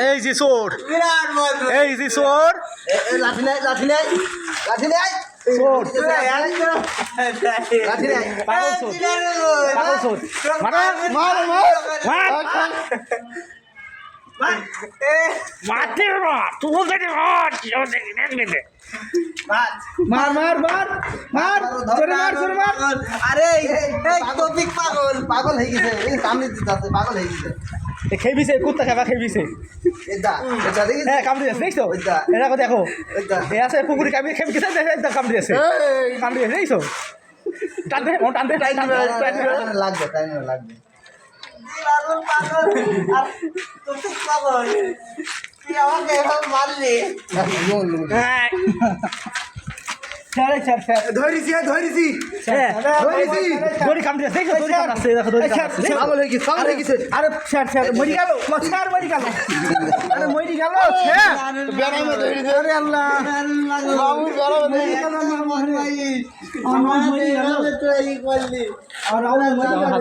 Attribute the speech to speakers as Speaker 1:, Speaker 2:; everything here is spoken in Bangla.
Speaker 1: এই যে চোর, এই যে চোর,
Speaker 2: লাঠি নাই লাঠি নাই লাঠি নাই
Speaker 1: চোর,
Speaker 2: লাঠি নাই
Speaker 1: পাগল চোর, পাগল চোর, মারো,
Speaker 2: মার মার
Speaker 1: মার, মারতে না, তুই যদি মার,
Speaker 2: মার মার মার মার জোরে মার আরে এই টপিক পাগল পাগল হয়ে গেছে এই সামনে দিতে আছে পাগল হয়ে গেছে
Speaker 1: খেবিছে, কুত্তা খাবা খেবিছে,
Speaker 2: এটা এটা দেখি
Speaker 1: হ্যাঁ কামড়ি আছে, দেখছো?
Speaker 2: ওইটা।
Speaker 1: এটা দেখো,
Speaker 2: ওইটা।
Speaker 1: এ আছে পুকুরে কামড়ি খেবি গেছে, একদম কামড়ি আছে, কামড়ি আছে, দেখছো? টানতে, ও টানতে, টানতে,
Speaker 2: লাগবে টাইম লাগবে
Speaker 1: হ্যাঁ, ছাড়, ছাড়, ছাড়,
Speaker 2: ধরেছি ধরেছি
Speaker 1: হ্যাঁ,
Speaker 2: ধরেছি
Speaker 1: দড়ি কামড়ি আছে, দেখছো? দড়ি কামড়ি আছে, দেখো, দড়ি কামড়ি আছে।
Speaker 2: পাগল হয়ে গেছে পাগল হয়ে গেছে
Speaker 1: আরে ছাড়, ছাড়, মরি গেল, ছাড়, মরি গেল, আরে মরি গেল, ছাড়।
Speaker 2: বেড়ামে ধরেছি
Speaker 1: আরে আল্লাহ,
Speaker 2: বাবু বেড়ামে ধরেছি
Speaker 1: আমার মরি গেল, আর আমার মরি গেল।